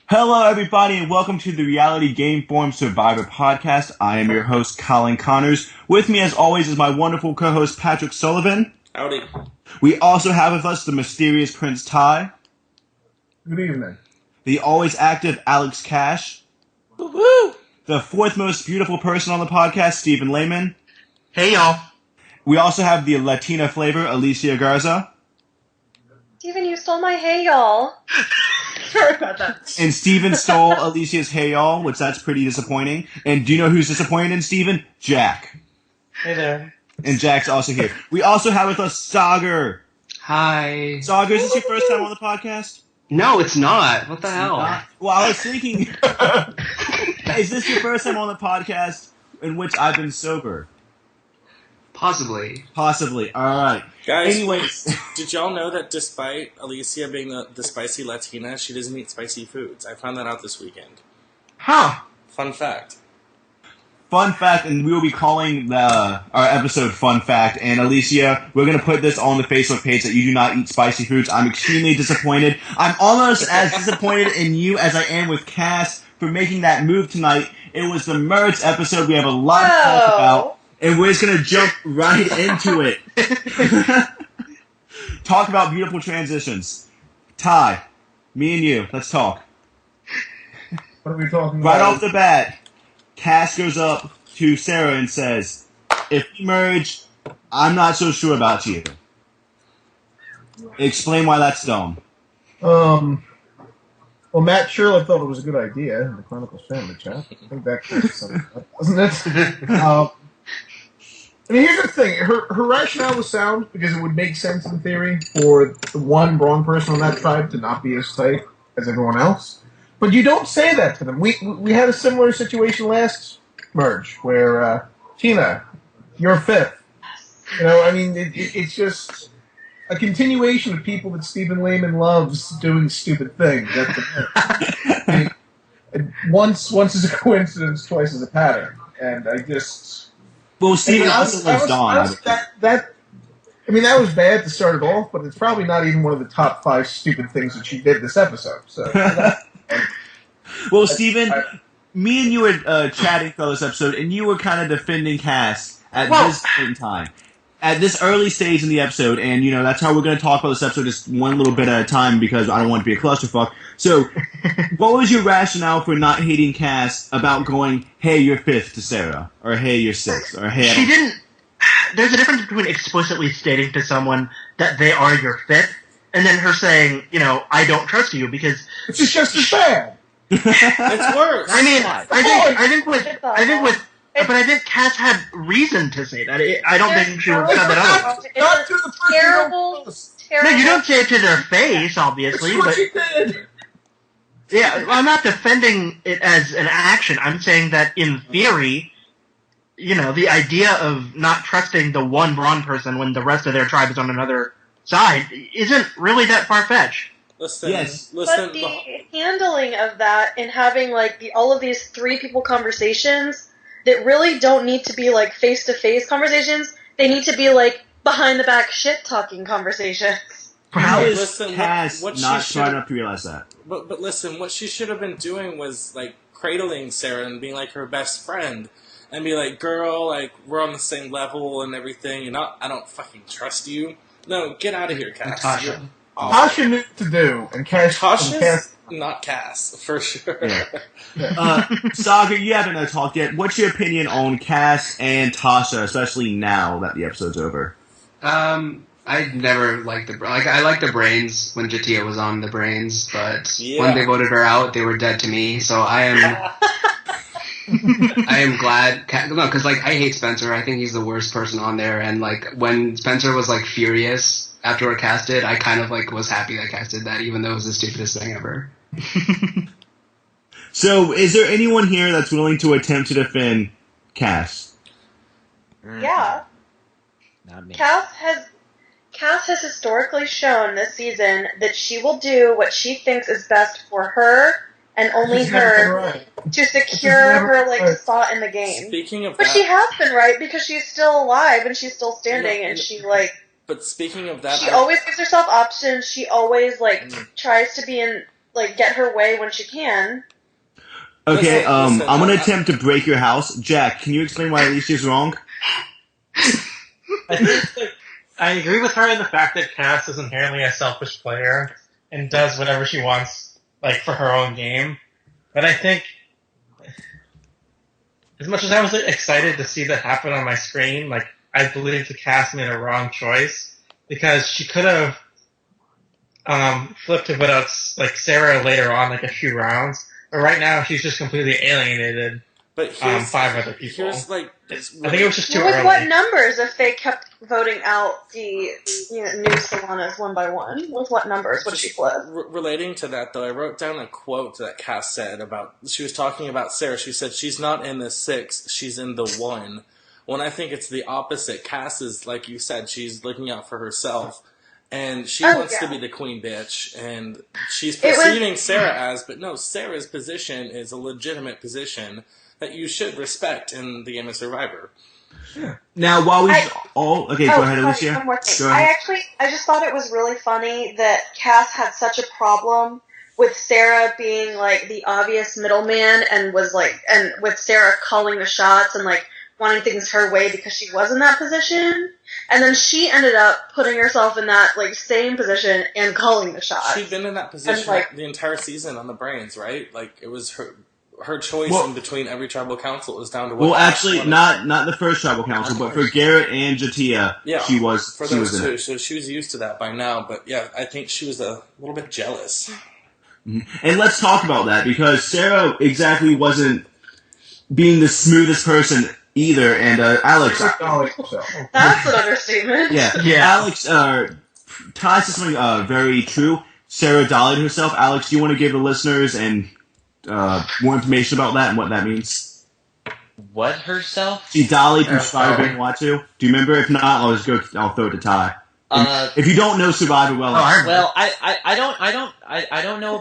Hello, everybody, and welcome to the Reality Game Form Survivor podcast. I am your host, Colin Connors. With me, as always, is my wonderful co-host, Patrick Sullivan. Howdy. We also have with us the mysterious Prince Ty. Good evening. The always active Alex Cash. Woo-hoo! The fourth most beautiful person on the podcast, Stephen Lehman. Hey, y'all. We also have the Latina flavor, Alicia Garza. Steven, you stole my hey, y'all. Sorry about that. And Stephen stole Alicia's hey y'all, which that's pretty disappointing. And do you know who's disappointed in Stephen? Jack. Hey there. And Jack's also here. We also have with us Sagar. Hi. Sagar, is this your first time on the podcast? No, it's not. What the hell? Well, I was thinking, is this your first time on the podcast in which I've been sober? Possibly. Possibly. All right. Guys, Anyways, did y'all know that despite Alicia being the spicy Latina, she doesn't eat spicy foods? I found that out this weekend. Huh. Fun fact. fun fact, and we will be calling our episode Fun Fact. And Alicia, we're going to put this on the Facebook page that you do not eat spicy foods. I'm extremely disappointed. I'm almost as disappointed in you as I am with Cass for making that move tonight. It was the merge episode. We have a lot to talk about. And we're just going to jump right into it. Talk about beautiful transitions. Ty, me and you, let's talk. What are we talking Right about? off the bat, Cass goes up to Sarah and says, if we merge, I'm not so sure about you. Explain why that's dumb. Well, Matt Sherlock thought it was a good idea in the Chronicles family chat. I think that counts something, doesn't it? I mean, here's the thing. Her rationale was sound because it would make sense in theory for the one wrong person on that tribe to not be as tight as everyone else. But you don't say that to them. We had a similar situation last merge where, Tina, you're fifth. You know, I mean, it's just a continuation of people that Stephen Lehman loves doing stupid things. I mean, once is a coincidence, twice is a pattern. And I just... Well, Steven also loves Dawn. That was bad to start it off, but it's probably not even one of the top 5 stupid things that she did this episode. So, well, Steven, me and you were chatting for this episode, and you were kind of defending Cass at this point in time. At this early stage in the episode, and, you know, that's how we're going to talk about this episode just one little bit at a time because I don't want to be a clusterfuck. So, what was your rationale for not hating Cass about going, hey, you're fifth to Sarah, or hey, you're sixth, or hey... She didn't... There's a difference between explicitly stating to someone that they are your fifth, and then her saying, you know, I don't trust you, because... It's just as bad! It's worse! I mean, I think Cass had reason to say that. I don't think she would have said that otherwise. Not to the person terrible. No, you don't say it to their face, obviously, That's what but... she did! Yeah, I'm not defending it as an action. I'm saying that in theory, you know, the idea of not trusting the one blonde person when the rest of their tribe is on another side isn't really that far-fetched. Listen, But the handling of that and having, like, all of these 3 people conversations that really don't need to be, like, face-to-face conversations, they need to be, like, behind-the-back shit-talking conversations. How is Listen, Cass what not she smart should- enough to realize that? But listen, what she should have been doing was, like, cradling Sarah and being, like, her best friend. And be like, girl, like, we're on the same level and everything, and I don't fucking trust you. No, get out of here, Cass. Tasha. Tasha knew what to do, and Cass... Tasha's not Cass, for sure. Yeah. Saga, you haven't talked yet. What's your opinion on Cass and Tasha, especially now that the episode's over? I never liked I liked the Brains when Jatia was on the Brains, but when they voted her out, they were dead to me. So I am glad. No, because like I hate Spencer. I think he's the worst person on there. And like when Spencer was like furious after we're casted, I kind of like was happy that Cass did that, even though it was the stupidest thing ever. So, is there anyone here that's willing to attempt to defend Cass? Yeah. Not me. Cass has historically shown this season that she will do what she thinks is best for her and only her to secure her like spot in the game. Speaking of But that, she has been right because she's still alive and she's still standing and she like. But speaking of that, She always gives herself options. She always like tries to be in like get her way when she can. Okay, Listen, I'm gonna attempt to break your house. Jack, can you explain why Alicia's wrong? I think like, I agree with her in the fact that Cass is inherently a selfish player and does whatever she wants, like for her own game. But I think, as much as I was excited to see that happen on my screen, like I believe the Cass made a wrong choice because she could have flipped to put out like Sarah later on, like a few rounds. But right now, she's just completely alienated. But here's, 5 other people. Here's like, I think it was just too With early. what numbers if they kept voting out the new Solanas one by one? With what numbers would she flip? Relating to that, though, I wrote down a quote that Cass said about, she was talking about Sarah. She said, she's not in the 6, she's in the 1. When I think it's the opposite. Cass is, like you said, she's looking out for herself. And she wants to be the queen bitch. And she's perceiving Sarah as, but no, Sarah's position is a go that you should respect in the game of Survivor. Now, while we go ahead, Alicia. One more thing. I just thought it was really funny that Cass had such a problem with Sarah being like the obvious middleman and with Sarah calling the shots and like wanting things her way because she was in that position. And then she ended up putting herself in that like same position and calling the shots. She'd been in that position the entire season on the Brains, right? Like it was her choice in between every tribal council. It was down to what. Well, actually, not the first tribal council, but for Garrett and Jatia, she was. For those two, so she was used to that by now. But yeah, I think she was a little bit jealous. Mm-hmm. And let's talk about that because Sarah exactly wasn't being the smoothest person either. And Alex, that's an understatement. Yeah. Alex ties to something very true. Sarah dollied herself. Alex, do you want to give the listeners and more information about that and what that means? What herself? She dollied through Survivor being watched to. Do you remember? If not, I'll throw it to Ty. If you don't know Survivor well, I don't know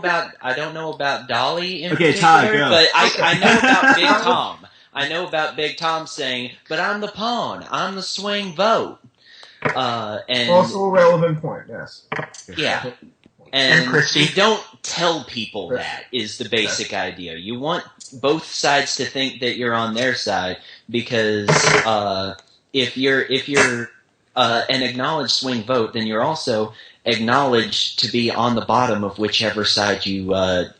about Dolly in particular, Ty, go. but I know about Big Tom. I know about Big Tom saying, "But I'm the pawn. I'm the swing vote." And also a relevant point. Yes. Yeah. And you don't tell people that is the basic idea. You want both sides to think that you're on their side because if you're an acknowledged swing vote, then you're also acknowledged to be on the bottom of whichever side you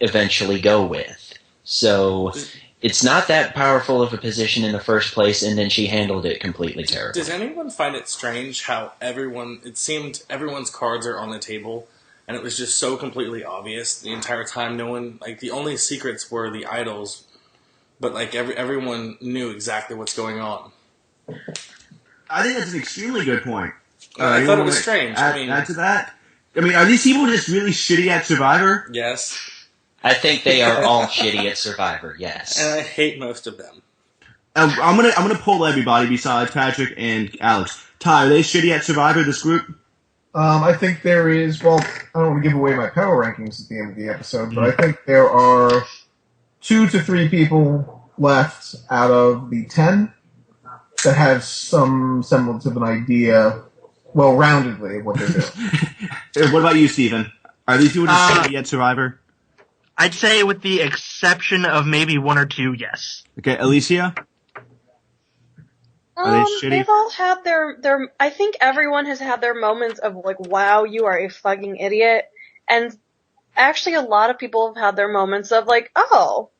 eventually go with. So it's not that powerful of a position in the first place, and then she handled it completely terribly. Does anyone find it strange how it seemed everyone's cards are on the table? And it was just so completely obvious the entire time. No one, like, the only secrets were the idols, but like everyone knew exactly what's going on. I think that's an extremely good point. I thought it was strange. Add to that. I mean, are these people just really shitty at Survivor? Yes. I think they are all shitty at Survivor. Yes. And I hate most of them. I'm gonna pull everybody besides Patrick and Alex. Ty, are they shitty at Survivor? This group? I think there is, well, I don't want to give away my power rankings at the end of the episode, but I think there are 2 to 3 people left out of the 10 that have some semblance of an idea, well-roundedly, of what they're doing. What about you, Steven? Are these people just shitty at Survivor? I'd say with the exception of maybe 1 or 2, yes. Okay, Alicia? They've all had their. I think everyone has had their moments of like, wow, you are a fucking idiot, and actually, a lot of people have had their moments of like, oh,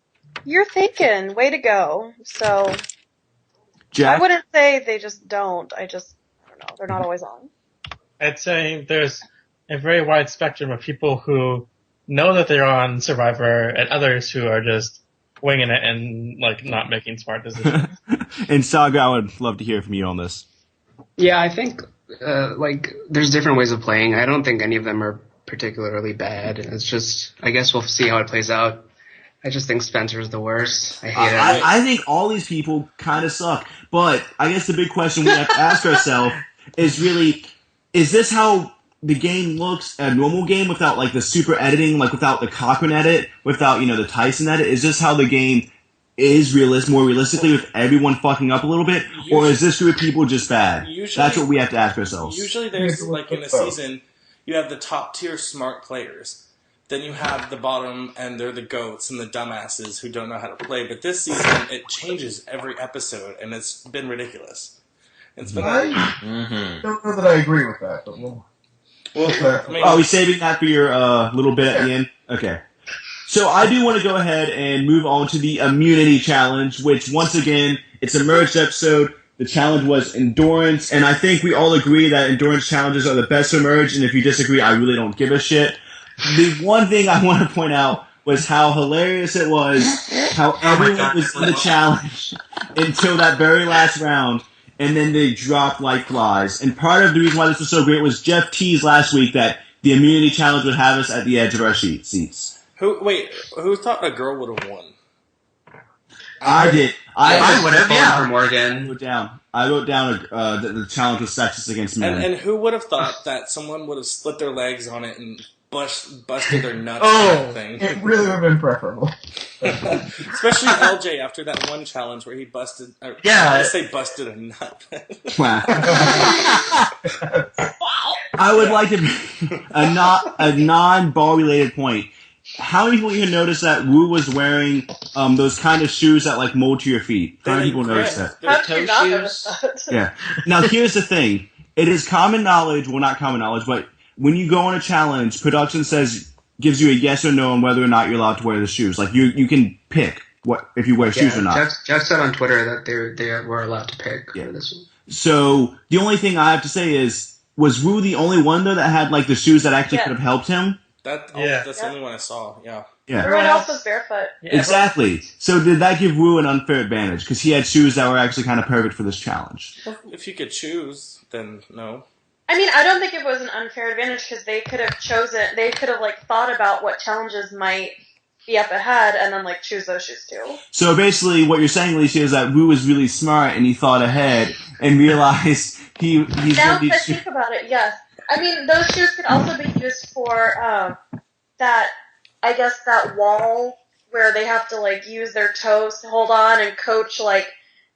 you're thinking, way to go. So, Jack? I wouldn't say they just don't. I don't know. They're not always on. I'd say there's a very wide spectrum of people who know that they're on Survivor, and others who are just winging it and like not making smart decisions. And Sagar, I would love to hear from you on this. Yeah, I think there's different ways of playing. I don't think any of them are particularly bad. It's just, I guess we'll see how it plays out. I just think Spencer's the worst. I hate it. I think all these people kind of suck. But I guess the big question we have to ask ourselves is really, is this how the game looks, a normal game, without like the super editing, like without the Cochran edit, without, the Tyson edit? Is this how the game is more realistically with everyone fucking up a little bit? Or is this group of people just bad? That's what we have to ask ourselves. Usually there's, like in a season, you have the top tier smart players. then you have the bottom, and they're the goats and the dumbasses who don't know how to play. But this season, it changes every episode, and it's been ridiculous. It's been. I don't know that I agree with that, but we'll. Are we saving that for your little bit at the end? Okay. So I do want to go ahead and move on to the immunity challenge, which once again, it's a merged episode. The challenge was endurance, and I think we all agree that endurance challenges are the best for merged, and if you disagree, I really don't give a shit. The one thing I want to point out was how hilarious it was, how everyone was in the challenge until that very last round, and then they dropped like flies. And part of the reason why this was so great was Jeff teased last week that the immunity challenge would have us at the edge of our seats. Who thought a girl would have won? I did. I would have, yeah. For Morgan. I wrote down that the challenge was sexist against men. And who would have thought that someone would have split their legs on it and busted their nuts on that thing? It really would have been preferable. Especially LJ after that one challenge where he busted. Let's say busted a nut. I would like to a non-ball related point. How many people even noticed that Wu was wearing those kind of shoes that like mold to your feet? How many people noticed that? How did you not notice that? Yeah. Now here's the thing. It is common knowledge, well not common knowledge, but when you go on a challenge, production gives you a yes or no on whether or not you're allowed to wear the shoes. Like you can pick what if you wear shoes or not. Jeff said on Twitter that they were allowed to pick for this one. So the only thing I have to say is, was Wu the only one though that had like the shoes that actually could have helped him? That's the only one I saw, yeah. Everyone else was barefoot. Yeah. Exactly. So did that give Wu an unfair advantage? Because he had shoes that were actually kind of perfect for this challenge. Well, if you could choose, then no. I mean, I don't think it was an unfair advantage because they could have chosen, they could have like thought about what challenges might be up ahead and then like choose those shoes too. So basically what you're saying, Alicia, is that Wu was really smart and he thought ahead and realized he's now that I think about it, yes. I mean, those shoes could also be used for that wall where they have to like use their toes to hold on and coach like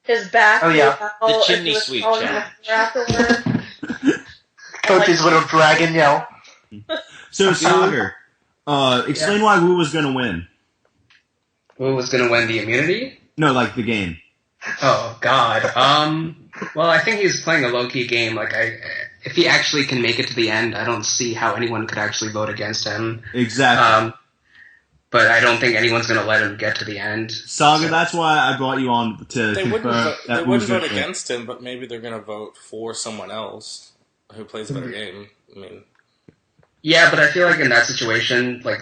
his back. Oh yeah, the chimney sweep afterward. Coach's little dragon yell. So Sagar, explain why Wu was going to win. Wu was going to win the immunity? No, like the game. Oh God. Well, I think he's playing a low-key game. Like if he actually can make it to the end, I don't see how anyone could actually vote against him. Exactly. But I don't think anyone's going to let him get to the end. Saga, that's why I brought you on to confirm that they wouldn't vote against him, but maybe they're going to vote for someone else who plays a better game. I mean, yeah, but I feel like in that situation, like,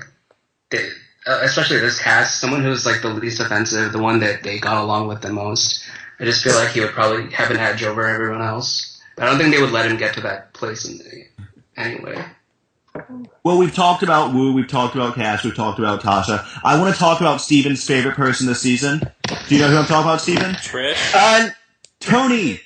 especially this cast, someone who's like the least offensive, the one that they got along with the most, I just feel like he would probably have an edge over everyone else. But I don't think they would let him get to that place anyway. Well, we've talked about Wu, we've talked about Cass, we've talked about Tasha. I want to talk about Steven's favorite person this season. Do you know who I'm talking about, Steven? Trish? Tony!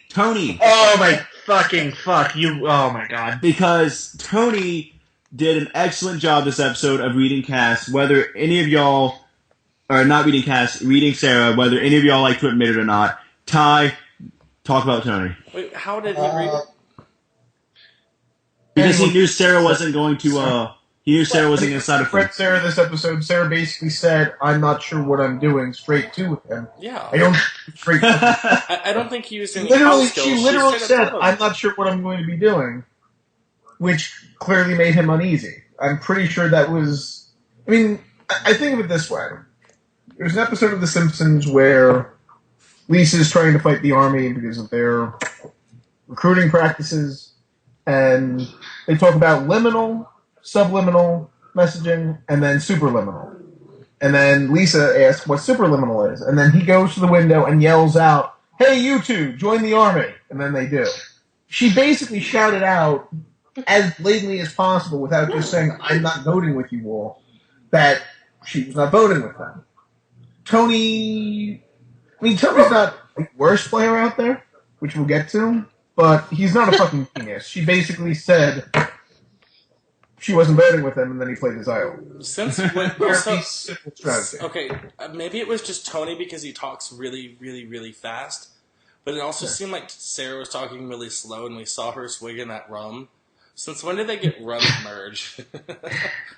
Oh my fucking fuck. Oh my god. Because Tony did an excellent job this episode of reading Cass, whether any of y'all, or not reading Cass, reading Sarah, whether any of y'all like to admit it or not. Ty, talk about Tony. Wait, how did he read it? Because he knew Sarah wasn't going to, he knew Sarah wasn't going to sign a read Sarah this episode. Sarah basically said, "I'm not sure what I'm doing." Straight to him. Yeah. I don't straight. I don't think he used any She literally said, "I'm not sure what I'm going to be doing," which clearly made him uneasy. I'm pretty sure that was. I mean, I think of it this way: there's an episode of The Simpsons where Lisa's trying to fight the army because of their recruiting practices. And they talk about liminal, subliminal messaging, and then superliminal. And then Lisa asks what superliminal is. And then he goes to the window and yells out, "Hey, you two, join the army." And then they do. She basically shouted out as blatantly as possible without just saying, "I'm not voting with you all," that she was not voting with them. Tony's not the worst player out there, which we'll get to. But he's not a fucking genius. She basically said she wasn't voting with him, and then he played his idol. Okay, maybe it was just Tony because he talks really, really, really fast. But it also seemed like Sarah was talking really slow, and we saw her swigging that rum. Since when did they get rum merged?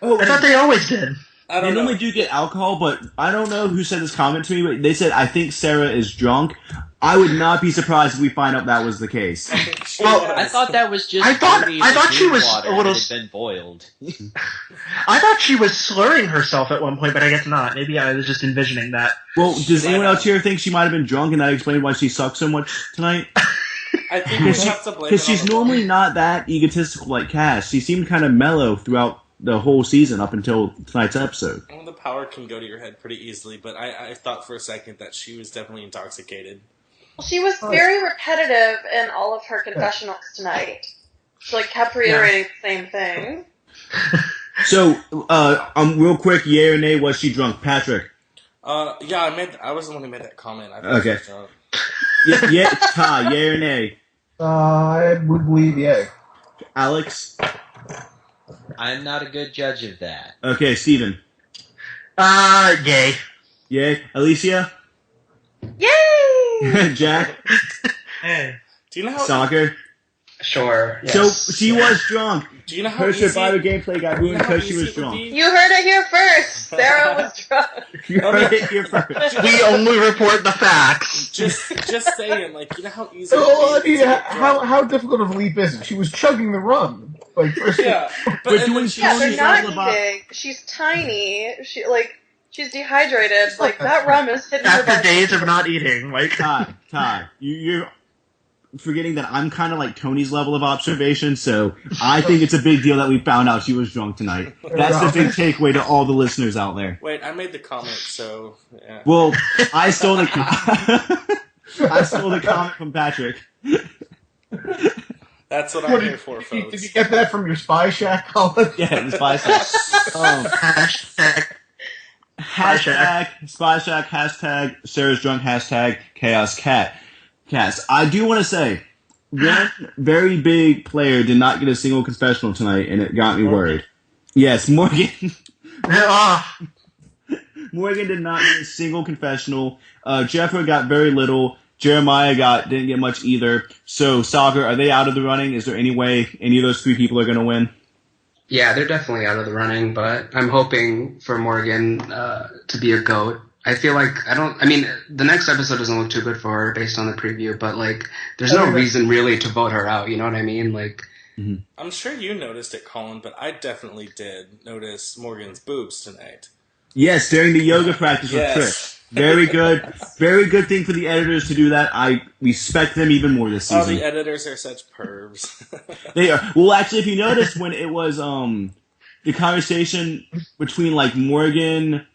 I thought they always did. I They don't know. normally do get alcohol, but I don't know who said this comment to me, but they said, I think Sarah is drunk. I would not be surprised if we find out that was the case. I thought that was just I thought she was water a little. that had been boiled. I thought she was slurring herself at one point, but I guess not. Maybe I was just envisioning that. Well, does anyone else here think she might have been drunk and that explains why she sucks so much tonight? I think we have to blame it Because she's on the normally not that egotistical like Cass. She seemed kind of mellow throughout the whole season up until tonight's episode. Well, the power can go to your head pretty easily, but I thought for a second that she was definitely intoxicated. Well, she was very repetitive in all of her confessionals tonight. She kept reiterating the same thing. So, real quick, yay or nay, was she drunk? Patrick? Yeah, I was the one who made that comment. I thought Okay. she was drunk. Yeah, Ty, yay or nay? I would believe yay. Alex? I'm not a good judge of that. Okay, Steven? Yay. Yay. Alicia? Yay! Jack? Hey. Do you know how? Sure. Soccer? Yes. So, she was drunk. Do you know how Her easy? Survivor gameplay got ruined how because she easy was it would drunk. be? You heard it here first. Sarah was drunk. You heard it here first. We only report the facts. Just saying, you know how easy. So, it would be to get drunk? how difficult of a leap is it? She was chugging the rum. First Yeah, We're and doing then she- Yeah, Tony they're not Shalaba- eating. She's tiny. She's dehydrated. That rum is hitting her After body. days of not eating, Ty, you're forgetting that I'm kind of like Tony's level of observation, so I think it's a big deal that we found out she was drunk tonight. That's the big takeaway to all the listeners out there. Wait, I made the comment, so yeah. Well, I stole the comment from Patrick. That's what I'm here for, folks. Did you get that from your spy shack, Colin? Yeah, the Spy Shack. Hashtag Spy Shack, hashtag Sarah's drunk, hashtag Chaos Cat. Cass, I do want to say, one very big player did not get a single confessional tonight, and it got me worried. Yes, Morgan. Morgan did not get a single confessional. Jeffrey got very little. Jeremiah didn't get much either. So, Sagar, are they out of the running? Is there any way any of those three people are going to win? Yeah, they're definitely out of the running, but I'm hoping for Morgan to be a GOAT. I feel like the next episode doesn't look too good for her based on the preview, but there's no reason really to vote her out, you know what I mean? I'm sure you noticed it, Colin, but I definitely did notice Morgan's boobs tonight. Yes, during the yoga practice with Trish. Very good. Very good thing for the editors to do that. I respect them even more this season. The editors are such pervs. They are. Well, actually, if you noticed when it was the conversation between Morgan,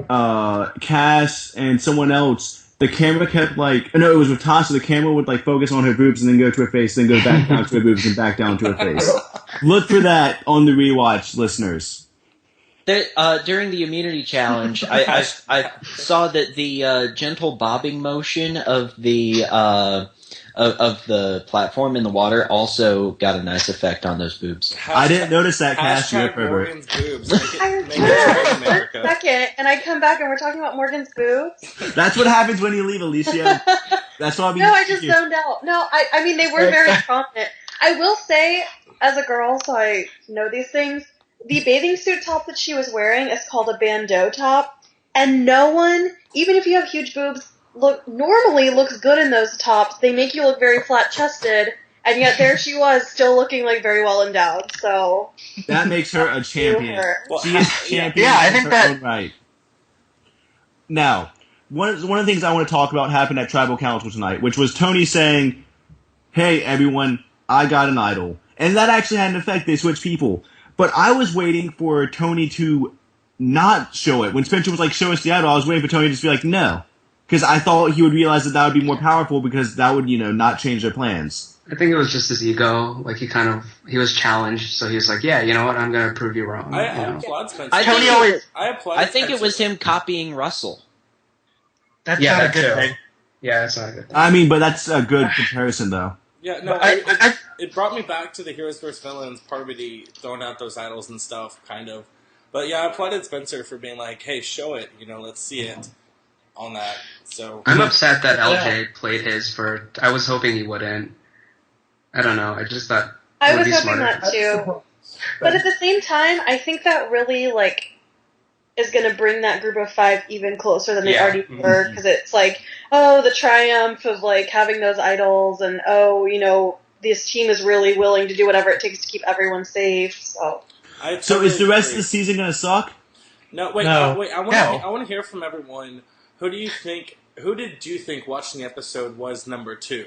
Cass, and someone else, the camera kept it was with Tasha, the camera would focus on her boobs and then go to her face, then go back down to her boobs and back down to her face. Look for that on the rewatch, listeners. During the immunity challenge, I saw that the gentle bobbing motion of the platform in the water also got a nice effect on those boobs. I didn't notice that, Cass. You're a pervert. Morgan's boobs. I Make it one America. second, and I come back and we're talking about Morgan's boobs. That's what happens when you leave, Alicia. That's why we. No, I just zoned out. No, I mean, they were very prominent. I will say, as a girl, so I know these things, the bathing suit top that she was wearing is called a bandeau top, and no one, even if you have huge boobs, normally looks good in those tops. They make you look very flat-chested, and yet there she was, still looking very well endowed, so... That makes her a champion. Well, She is a champion. Yeah, I in think her that- own right. Now, one of the things I want to talk about happened at Tribal Council tonight, which was Tony saying, "Hey, everyone, I got an idol." And that actually had an effect. They switched people. But I was waiting for Tony to not show it. When Spencer was show us the idol, I was waiting for Tony to just be no. Because I thought he would realize that would be more powerful because that would, not change their plans. I think it was just his ego. He was challenged, so he was yeah, you know what, I'm going to prove you wrong. I applaud Spencer. I think it was him copying Russell. That's not a that good too. thing. Yeah, that's not a good thing. I mean, but that's a good comparison, though. Yeah, no, it brought me back to the Heroes vs. Villains parody, throwing out those idols and stuff, kind of. But yeah, I applauded Spencer for being hey, show it, let's see it on that. So I'm upset that LJ played his I was hoping he wouldn't. I don't know, I just thought I It would was be hoping smarter. that too. But at the same time, I think that really, like, is going to bring that group of 5 even closer than they Yeah. already were, because it's like, oh, the triumph of, like, having those idols, and, oh, you know, this team is really willing to do whatever it takes to keep everyone safe, so... So is the rest of the season going to suck? No, wait, No. wait. I want to hear from everyone. Who did you think watching the episode was number 2?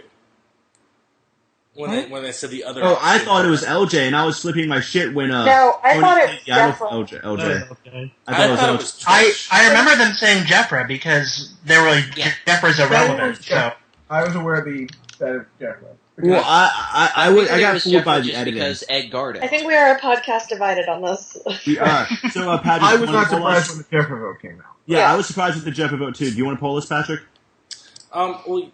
When they said the other. Oh, I thought it was LJ, and I was flipping my shit when No, I thought it was LJ. Okay. I thought it was LJ. I remember them saying Jeffra because they were like, Jeffra's irrelevant. So I was aware of that Jeffra. Well, I got fooled by the editing. Because Ed Gardo. I think we are a podcast divided on this. We are. So, Patrick, I was not surprised when the Jeffra vote came out. Yeah, I was surprised with the Jeffra vote too. Do you want to poll us, Patrick? Well,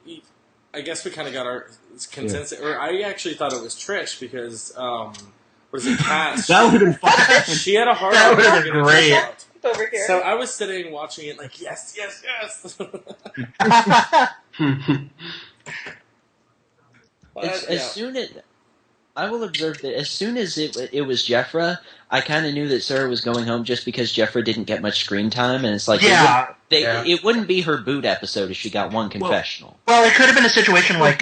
I guess we kind of got our consensus. Yeah. Or I actually thought it was Trish because was it Cass? That would have been fun. She had a hard That time would have getting been great. Trish out. Over here. So I was sitting watching it like yes. As soon as I will observe that as soon as it was Jeffra, I kind of knew that Sarah was going home just because Jeffra didn't get much screen time, and it's like it wouldn't be her boot episode if she got one confessional. Well, it could have been a situation like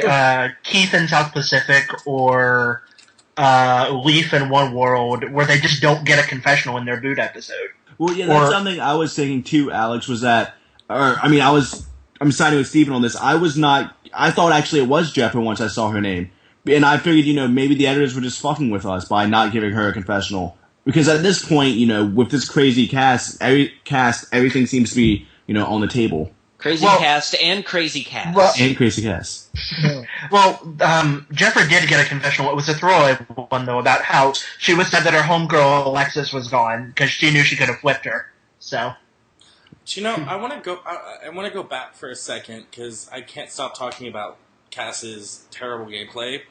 Keith in South Pacific or Leaf in One World where they just don't get a confessional in their boot episode. Well, yeah, that's something I was thinking too, Alex, was that, I'm siding with Steven on this. I thought actually it was Jeffra once I saw her name. And I figured, maybe the editors were just fucking with us by not giving her a confessional. Because at this point, with this crazy cast, everything seems to be, on the table. Crazy cast and crazy cast. And crazy cast. Well, Jeffra did get a confessional. It was a throwaway one, though, about how she was said that her homegirl Alexis was gone because she knew she could have flipped her. So, I want to go back for a second because I can't stop talking about Cass's terrible gameplay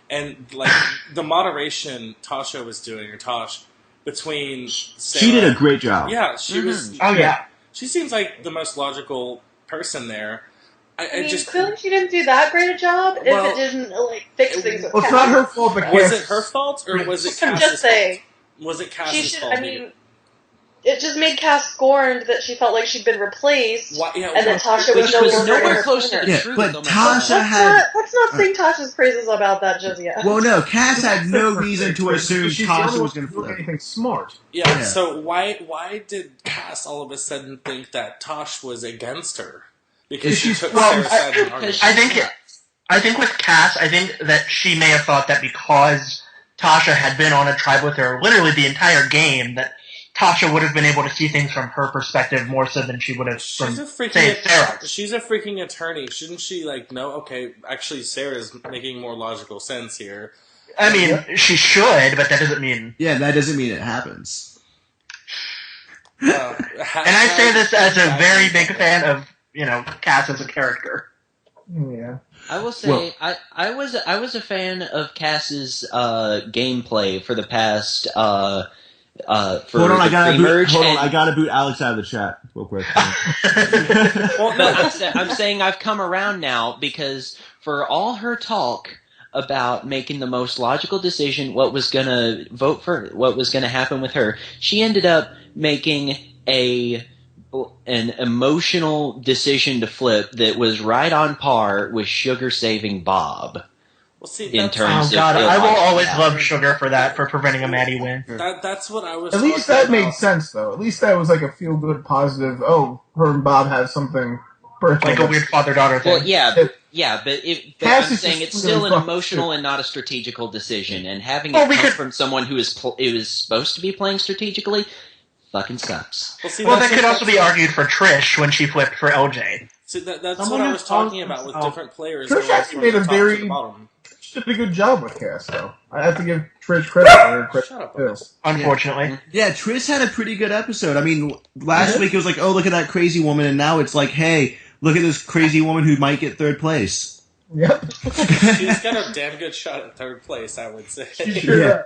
and like the moderation Tasha was doing, or Tosh, between Sarah. She did a great job. Yeah, she was. Oh yeah. She seems like the most logical person there. I just clearly she didn't do that great a job if it didn't fix things. Well, it's not her fault. Was it her fault or was it Cass's just saying. fault? Was it Cass's fault? It just made Cass scorned that she felt like she'd been replaced, and that Tasha was nowhere close to the truth. But Tasha had... Let's not sing Tasha's praises about that just yet. Well, no, Cass had no reason to assume Tasha was going to do anything smart. Yeah, so why did Cass all of a sudden think that Tosh was against her? Because she took Sarah's side in the argument. I think with Cass, I think that she may have thought that because Tasha had been on a tribe with her literally the entire game, that Tasha would have been able to see things from her perspective more so than she would have from, say, Sarah. She's a freaking attorney. Shouldn't she, know, okay, actually Sarah's making more logical sense here. I mean, she should, but that doesn't mean... Yeah, that doesn't mean it happens. And I say this as a very big fan of, Cass as a character. Yeah. I will say, I was a fan of Cass's gameplay for the past... Hold on, I gotta boot Alex out of the chat real quick. I'm saying I've come around now because for all her talk about making the most logical decision, what was gonna happen with her, she ended up making an emotional decision to flip that was right on par with Sugar saving Bob. Well, see, in terms I will always love Sugar for that, for preventing a Maddie win. That's what I was. At least that made sense, though. At least that was like a feel-good, positive. Oh, her and Bob have something personal, like a weird father-daughter thing. Well, but I'm saying it's still an emotional and not a strategical decision, and having it come from someone who is supposed to be playing strategically fucking sucks. Well, that could also be argued for Trish when she flipped for LJ. See, that's what I was talking about with different players. Trish actually made she did a good job with Cass, though. I have to give Trish credit for her credit. Unfortunately. Yeah, Trish had a pretty good episode. I mean, last week it was like, oh, look at that crazy woman, and now it's like, hey, look at this crazy woman who might get third place. Yep. She's got a damn good shot at third place, I would say. Yeah.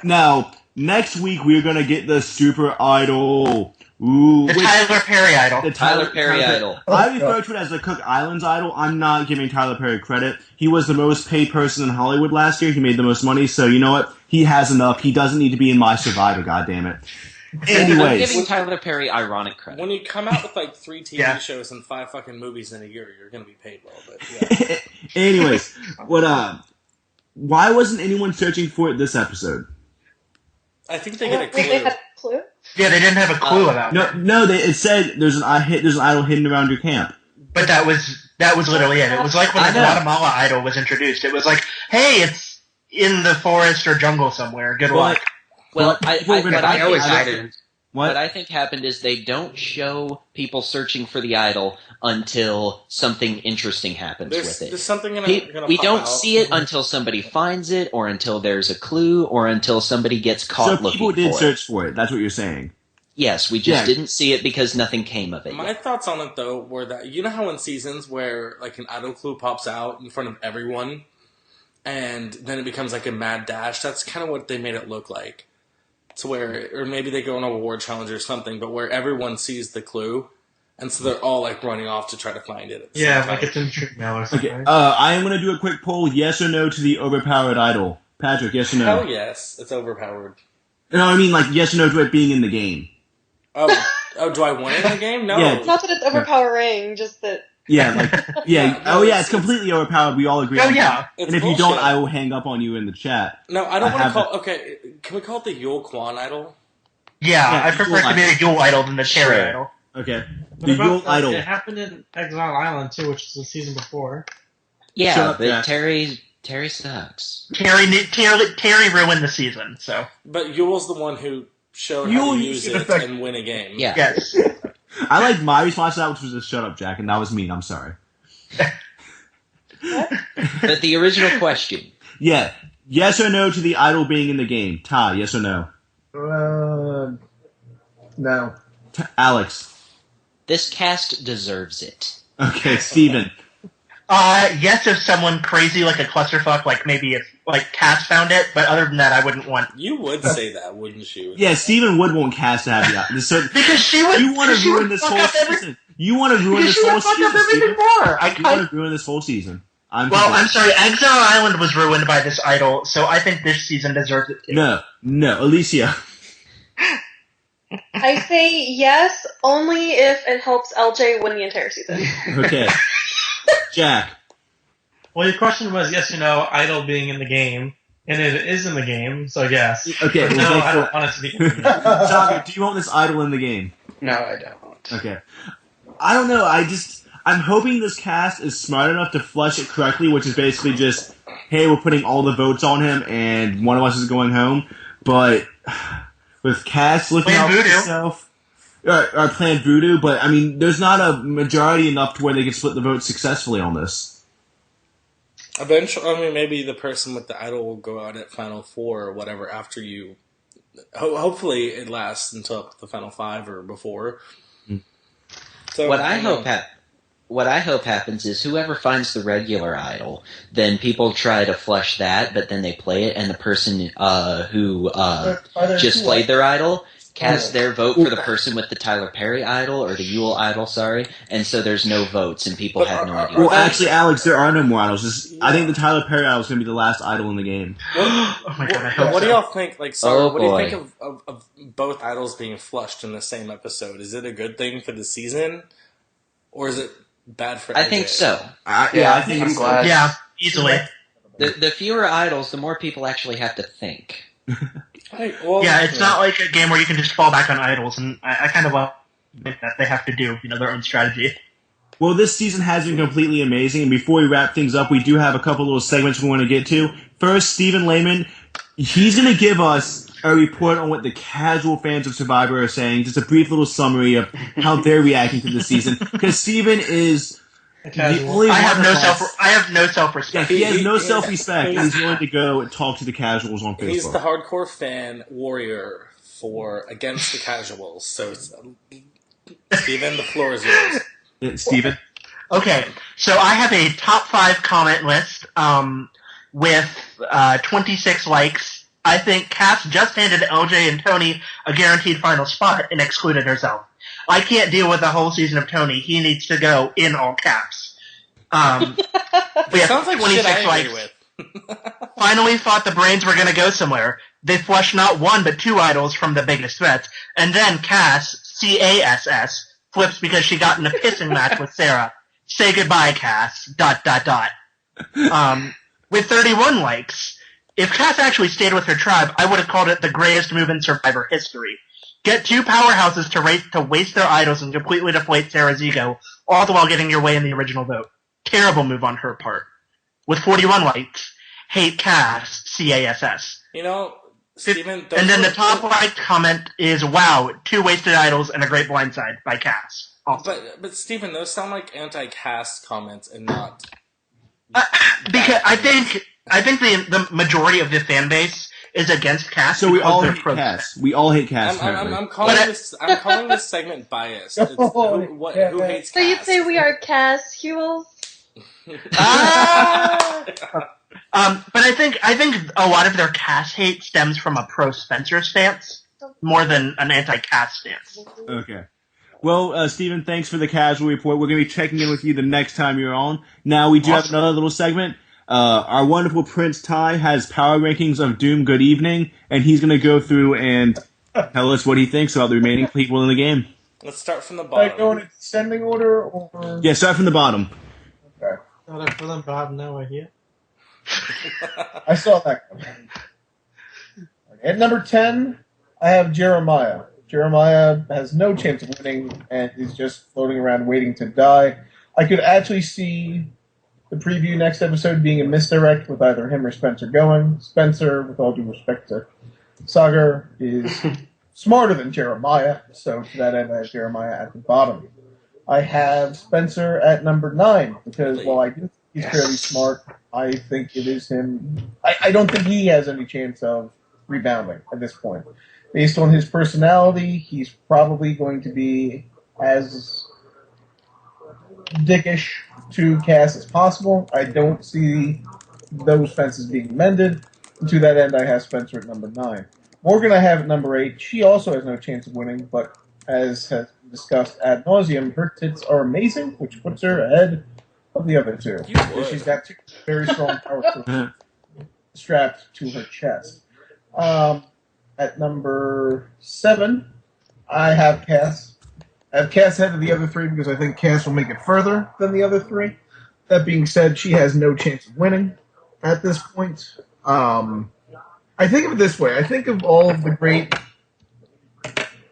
Now, next week we're going to get the Super Idol Ooh, The Tyler Perry idol. The Tyler Perry idol. I refer to it as the Cook Islands idol. I'm not giving Tyler Perry credit. He was the most paid person in Hollywood last year. He made the most money, so you know what? He has enough. He doesn't need to be in my Survivor, goddammit. I'm Anyways. giving Tyler Perry ironic credit. When you come out with like 3 TV shows and 5 fucking movies in a year, you're gonna be paid well. But yeah. Anyways, why wasn't anyone searching for it this episode? I think they get a They clue. had a clue? Yeah, they didn't have a clue about it. No, it said there's an idol hidden around your camp. But that was literally it. It was like when the Guatemala idol was introduced. It was like, hey, it's in the forest or jungle somewhere. Good luck. Well, What I think happened is they don't show people searching for the idol until something interesting happens with it. There's something gonna we pop don't out. see it until somebody finds it, or until there's a clue, or until somebody gets caught So looking people did for search for it. That's what you're saying. Yes, we just didn't see it because nothing came of it. My thoughts on it, though, were that, you know how in seasons where, like, an idol clue pops out in front of everyone, and then it becomes, like, a mad dash? That's kind of what they made it look like. To where, or maybe they go on a award challenge or something, but where everyone sees the clue, and so they're all, like, running off to try to find it. At the same time. like it's in Trick Mail or something. Okay, I am going to do a quick poll, yes or no to the overpowered idol. Patrick, yes or no? Hell yes, it's overpowered. No, I mean, like, yes or no to it being in the game. Oh, do I win in the game? No. Yeah. Not that it's overpowering, just that. It's completely overpowered. We all agree. Oh, on yeah. that. And if you don't, I will hang up on you in the chat. No, I don't want to call. Okay, can we call it the Yule Kwan idol? Yeah, I prefer it to be the Yule idol than the Cherry idol. Okay. What The about Yule idol. It happened in Exile Island too, which is the season before. Yeah, Shut up, but Jack. Terry sucks. Terry ruined the season, so. But Yule's the one who showed Yule how to used use it it effect- and win a game. Yeah. Yes. I like my response to that, which was just shut up, Jack, and that was mean. I'm sorry. But the original question. Yeah. Yes or no to the idol being in the game? Ty, yes or no? No. Alex. This cast deserves it. Okay, Steven. Yes, if someone crazy like a clusterfuck, like maybe if like Cass found it, but other than that, I wouldn't want. You would say that, wouldn't you? Yeah, Steven would want Cass to have the so Because she would. you want to she ruin would this fuck whole up season. You want to ruin Because this she whole would fuck up season, everything Steven. more. You want to ruin this whole season. I'm sorry. Exile Island was ruined by this idol, so I think this season deserves it too. No, Alicia. I say yes, only if it helps LJ win the entire season. Okay. Jack. Well, your question was yes or no, Idol being in the game, and it is in the game, so yes. Okay. But well, no, thanks I for- don't want it to be in the game. Sagar, do you want this idol in the game? No, I don't. Okay. I don't know. I'm hoping this cast is smart enough to flush it correctly, which is basically just, hey, we're putting all the votes on him, and one of us is going home. But with Cass looking Plan out for Voodoo. himself, or Plan Voodoo, but I mean, there's not a majority enough to where they can split the vote successfully on this. Eventually, I mean, maybe the person with the idol will go out at Final Four or whatever after you. Hopefully, it lasts until the Final Five or before. So What I hope happens is whoever finds the regular idol, then people try to flush that, but then they play it, and the person who just played their idol casts their vote for the person with the Tyler Perry idol, or the Yule idol, sorry, and so there's no votes, and people have no idea. Well, actually, Alex, there are no more idols. I think the Tyler Perry idol is going to be the last idol in the game. Oh my god, I hope What do so. y'all think? Like, sorry, Oh, what do you boy. think of both idols being flushed in the same episode? Is it a good thing for the season, or is it bad for? I AJ? think so. I think I'm it's- glad. Yeah, easily. The fewer idols, the more people actually have to think. Yeah, it's not like a game where you can just fall back on idols, and I kind of think that they have to do, their own strategy. Well, this season has been completely amazing, and before we wrap things up, we do have a couple little segments we want to get to. First, Stephen Lehman, he's going to give us a report on what the casual fans of Survivor are saying, just a brief little summary of how they're reacting to the season, because Stephen is the only I have one no of us- I have no Yeah, self-respect. he has no He- self-respect, and he's- he's willing to go and talk to the casuals on Facebook. He's the hardcore fan warrior for against the casuals. So, Steven, the floor is yours. Stephen? Okay, so I have a top 5 comment list with 26 likes I think Cass just handed LJ and Tony a guaranteed final spot and excluded herself. I can't deal with the whole season of Tony. He needs to go in all caps. We have Sounds like 26 shit I agree likes. with. Finally thought the brains were going to go somewhere. They flushed not one but two idols from the biggest threats, and then Cass, C-A-S-S, flips because she got in a pissing match with Sarah. Say goodbye, Cass. ... With 31 likes, if Cass actually stayed with her tribe, I would have called it the greatest move in Survivor history. Get two powerhouses to waste their idols and completely deflate Sarah's ego, all the while getting your way in the original vote. Terrible move on her part. With 41 likes, hate Cass, C-A-S-S. You know, Steven... And then the top liked comment is, wow, two wasted idols and a great blindside by Cass. Also. But Steven, those sound like anti-Cass comments and not... because I think the majority of the fan base is against Cass. So we all hate Cass. We all hate Cass. I'm calling this segment biased. Who hates Cass? So you'd say we are Cass Huels? But I think a lot of their Cass hate stems from a pro Spencer stance more than an anti-Cass stance. Okay. Well, Steven, thanks for the casual report. We're going to be checking in with you the next time you're on. Now, we do have another little segment. Our wonderful Prince Ty has power rankings of Doom Good Evening, and he's going to go through and tell us what he thinks about the remaining people in the game. Let's start from the bottom. Like going in descending order, or... Yeah, start from the bottom. Okay. Not from the bottom, now we're here. I saw that coming. At number 10, I have Jeremiah. Jeremiah has no chance of winning and is just floating around waiting to die. I could actually see the preview next episode being a misdirect with either him or Spencer going. Spencer, with all due respect to Sagar, is smarter than Jeremiah, so to that end I have Jeremiah at the bottom. I have Spencer at number 9, because while I do think he's fairly smart, I think it is him. I don't think he has any chance of rebounding at this point. Based on his personality, he's probably going to be as dickish to Cass as possible. I don't see those fences being mended. And to that end, I have Spencer at number 9. Morgan I have at number 8. She also has no chance of winning, but as has been discussed ad nauseum, her tits are amazing, which puts her ahead of the other two. She's got two very strong power tools strapped to her chest. At number 7, I have Cass. I have Cass ahead of the other 3 because I think Cass will make it further than the other 3. That being said, she has no chance of winning at this point. I think of it this way. I think of all of the great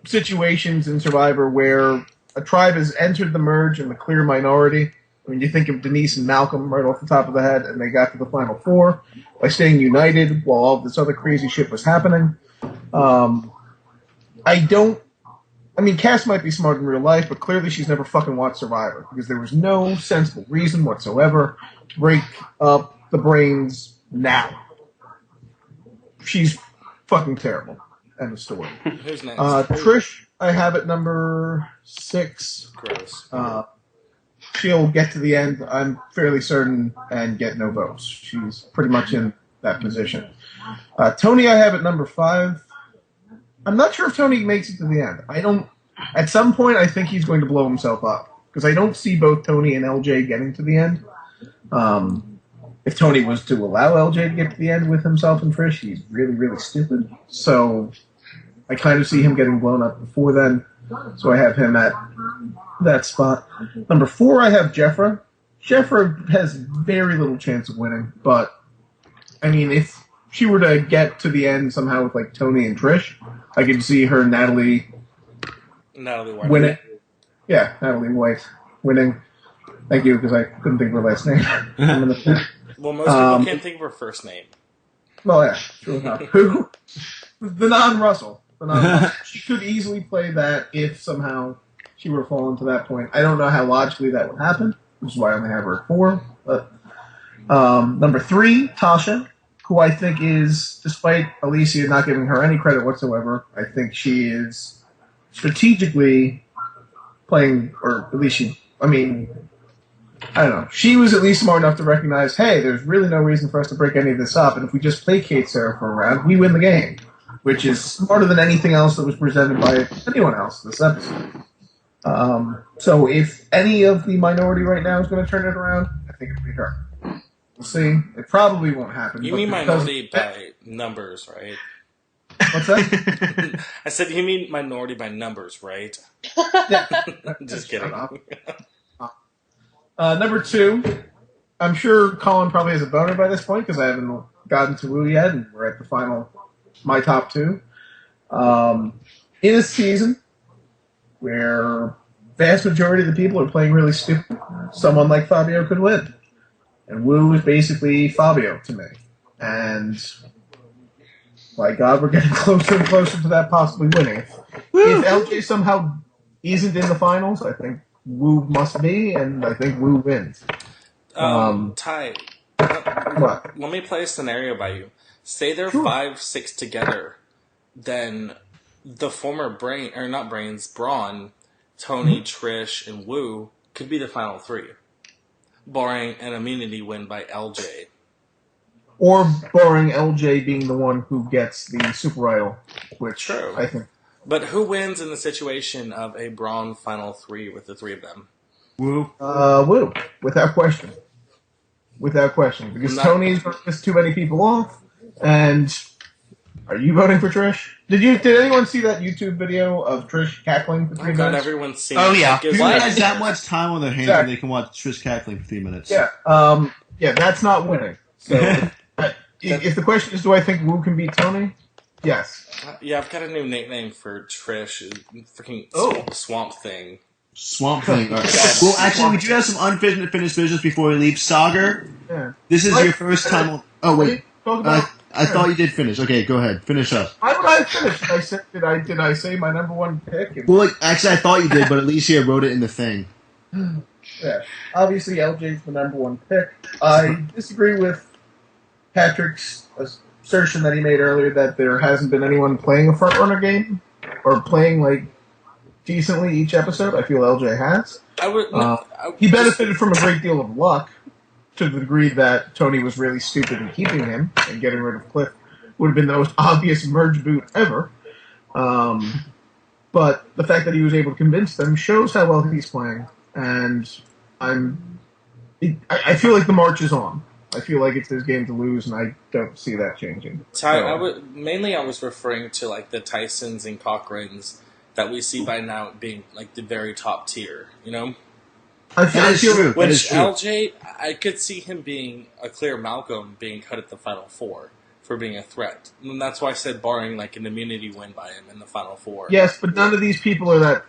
situations in Survivor where a tribe has entered the merge in the clear minority. I mean, you think of Denise and Malcolm right off the top of the head, and they got to the final 4 by staying united while all this other crazy shit was happening. Cass might be smart in real life, but clearly she's never fucking watched Survivor because there was no sensible reason whatsoever to break up the brains now. She's fucking terrible. End of story. Who's next? Trish, I have at number 6. Gross. She'll get to the end, I'm fairly certain, and get no votes. She's pretty much in that position. Tony, I have at number 5. I'm not sure if Tony makes it to the end. At some point, I think he's going to blow himself up. Because I don't see both Tony and LJ getting to the end. If Tony was to allow LJ to get to the end with himself and Trish, he's really, really stupid. So I kind of see him getting blown up before then. So I have him at that spot. Number 4, I have Jeffra. Jeffra has very little chance of winning, but I mean, if she were to get to the end somehow with like Tony and Trish, I could see her Natalie White winning. Yeah, Natalie White winning. Thank you, because I couldn't think of her last name. Well, most people can't think of her first name. Well, yeah, true enough. Who? The non-Russell. She could easily play that if somehow she were to fall into that point. I don't know how logically that would happen, which is why I only have her at 4. But number 3, Tasha, who I think is, despite Alicia not giving her any credit whatsoever, I think she is strategically playing, or at least I don't know. She was at least smart enough to recognize, hey, there's really no reason for us to break any of this up, and if we just placate Sarah for a round, we win the game. Which is smarter than anything else that was presented by anyone else this episode. So if any of the minority right now is going to turn it around, I think it'll be her. We'll see. It probably won't happen. You mean minority by numbers, right? What's that? I said you mean minority by numbers, right? Just kidding. Number 2, I'm sure Colin probably has a boner by this point because I haven't gotten to Wu yet, and we're at the final, my top 2. In a season where vast majority of the people are playing really stupid, someone like Fabio could win. And Wu is basically Fabio to me. And my God, we're getting closer and closer to that possibly winning. If LJ somehow isn't in the finals, I think Wu must be, and I think Wu wins. Ty, what? Let me play a scenario by you. Say they're 5-6 together, then the former Braun, Tony, Trish, and Wu could be the final 3, barring an immunity win by LJ. Or barring LJ being the one who gets the Super Idol, which I think. But who wins in the situation of a Braun final 3 with the 3 of them? Wu. Wu, without question. Without question. Because Tony's going to piss too many people off, and are you voting for Trish? Did anyone see that YouTube video of Trish cackling for 3 minutes? God, everyone's seen it. Yeah. Who has that much time on their hands that they can watch Trish cackling for 3 minutes? Yeah, that's not winning. So, if the question is, do I think Wu can beat Tony? Yes. Yeah, I've got a new nickname for Trish. Freaking Swamp Thing. Swamp Thing. Right. Well, actually, we do have some unfinished business before we leave. Sagar, this is your first time on... Oh, wait. I thought you did finish. Okay, go ahead. Finish up. Why would I finish? Did I say my number 1 pick? Well, actually, I thought you did, but Alicia wrote it in the thing. Yeah. Obviously, LJ's the number 1 pick. I disagree with Patrick's assertion that he made earlier that there hasn't been anyone playing a front-runner game or playing, decently each episode. I feel LJ has. He benefited from a great deal of luck, to the degree that Tony was really stupid in keeping him, and getting rid of Cliff would have been the most obvious merge boot ever. But the fact that he was able to convince them shows how well he's playing, and I feel like the march is on. I feel like it's his game to lose, and I don't see that changing. Ty, I was referring to the Tysons and Cochrans that we see by now being the very top tier, you know? I feel true. Which True. LJ, I could see him being a clear Malcolm being cut at the Final 4 for being a threat. And that's why I said barring an immunity win by him in the Final 4. Yes, but none of these people are that...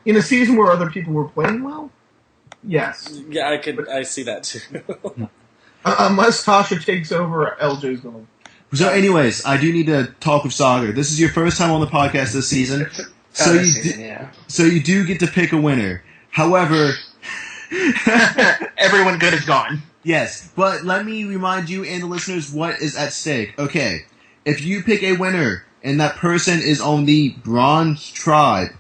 In a season where other people were playing well? Yes. Yeah, I see that too. Unless Tasha takes over, LJ's going to... So anyways, I do need to talk with Sagar. This is your first time on the podcast this season. So you do get to pick a winner. However... Everyone good is gone. Yes, but let me remind you and the listeners what is at stake. Okay, if you pick a winner and that person is on the Bronze Tribe,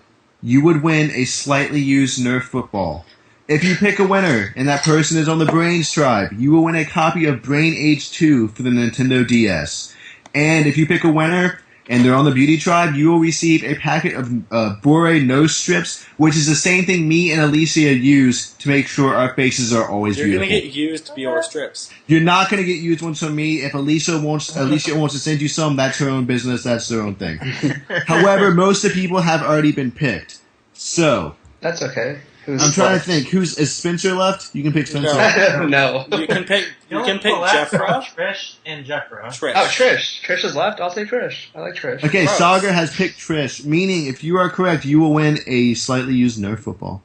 you would win a slightly used Nerf football. If you pick a winner and that person is on the Brains Tribe, you will win a copy of Brain Age 2 for the Nintendo DS. And if you pick a winner and they're on the Beauty Tribe, you will receive a packet of Bore nose strips, which is the same thing me and Alicia use to make sure our faces are always beautiful. You're going to get used Bore strips. You're not going to get used ones from me. If Alicia wants to send you some, that's her own business. That's their own thing. However, most of the people have already been picked. So... That's okay. I'm trying to think. Is Spencer left? You can pick Spencer. No. You can pick Jeffra. Trish and Jeffra. Trish. Oh, Trish. Trish is left. I'll say Trish. I like Trish. Okay, Sagar has picked Trish, meaning if you are correct, you will win a slightly used Nerf football.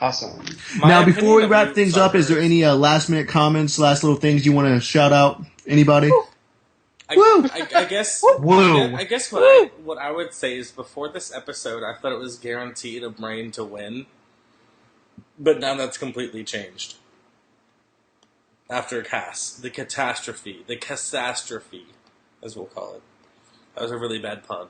Awesome. Now, before we wrap things up, is there any last-minute comments, last little things you want to shout out? Anybody? I guess. Woo. I guess what I would say is before this episode, I thought it was guaranteed a Brain to win. But now that's completely changed. After the catastrophe, as we'll call it. That was a really bad pun.